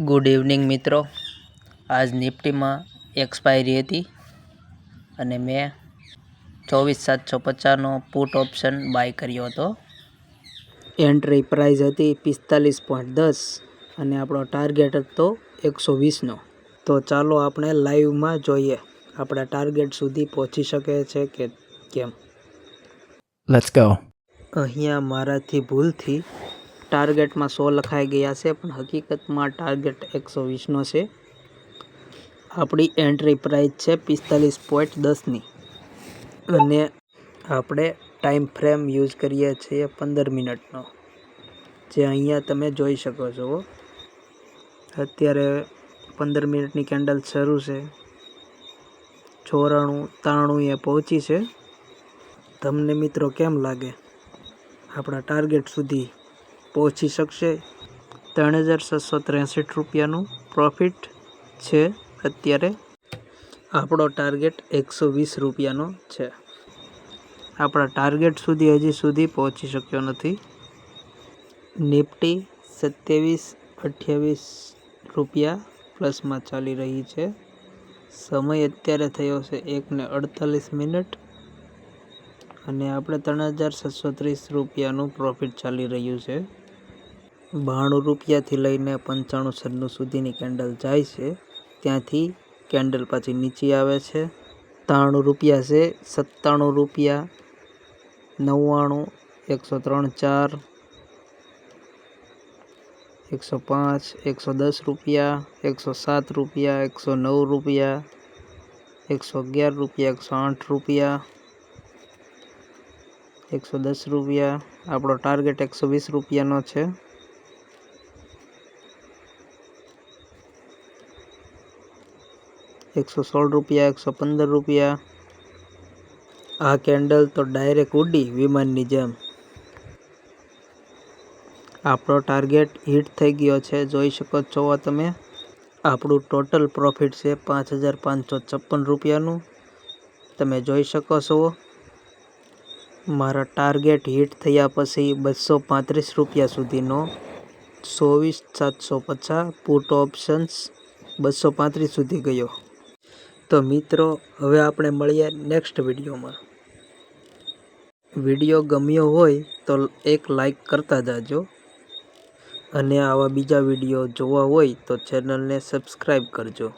Good evening મિત્રો, આજ નિફ્ટીમાં expiry હતી અને મેં 24,750નો પુટ ઓપ્શન બાય કર્યો હતો. એન્ટ્રી પ્રાઇસ હતી 45.10 અને આપણો ટાર્ગેટ હતો 120નો. તો ચાલો આપણે લાઈવમાં જોઈએ આપણા ટાર્ગેટ સુધી પહોંચી શકે છે કે કેમ. Let's go. અહીંયા મારાથી ભૂલથી ટાર્ગેટમાં 100 લખાઈ ગયા છે, પણ હકીકતમાં ટાર્ગેટ 120નો છે. આપણી એન્ટ્રી પ્રાઇસ છે 45.10ની અને આપણે ટાઈમ ફ્રેમ યુઝ કરીએ છીએ 15 મિનિટનો, જે અહીંયા તમે જોઈ શકો છો. અત્યારે 15 મિનિટની કેન્ડલ શરૂ છે. 94-93 એ પહોંચી છે. તમને મિત્રો કેમ લાગે આપણા ટાર્ગેટ સુધી પહોંચી શકશે? 3,663 રૂપિયાનું પ્રોફિટ છે. અત્યારે આપણો ટાર્ગેટ 120 રૂપિયાનો છે. આપણા ટાર્ગેટ સુધી હજી સુધી પહોંચી શક્યો નથી. નિફ્ટી 27-28 રૂપિયા પ્લસમાં ચાલી રહી છે. સમય અત્યારે થયો છે 1:48 અને આપણે 3,630 રૂપિયાનું પ્રોફિટ ચાલી રહ્યું છે. 92 રૂપિયાથી લઈને 95-96 સુધીની કેન્ડલ જાય છે. ત્યાંથી કેન્ડલ પાછી નીચે આવે છે. 93 રૂપિયા છે, 97 રૂપિયા, 99, 103.4, 105, 110 રૂપિયા, 107 રૂપિયા, 109 રૂપિયા, 111 રૂપિયા, 108 રૂપિયા, 110 રૂપિયા. આપણો ટાર્ગેટ 120 રૂપિયાનો છે. 116 રૂપિયા, 115 રૂપિયા. આ કેન્ડલ તો ડાયરેક્ટ ઉડી વિમાનની જેમ. આપણો ટાર્ગેટ હિટ થઈ ગયો છે, જોઈ શકો છો તમે. આપણું ટોટલ પ્રોફિટ છે 5,556 રૂપિયાનું, તમે જોઈ શકો છો. મારા ટાર્ગેટ હિટ થયા પછી 235 રૂપિયા સુધીનો 24,750 પુટ ઓપ્શન્સ 235 સુધી ગયો. તો મિત્રો, હવે આપણે મળીએ નેક્સ્ટ વિડીયોમાં. વિડીયો ગમ્યો હોય તો એક લાઈક કરતા જાજો અને આવા બીજા વિડીયો જોવા હોય તો ચેનલને સબસ્ક્રાઈબ કરજો.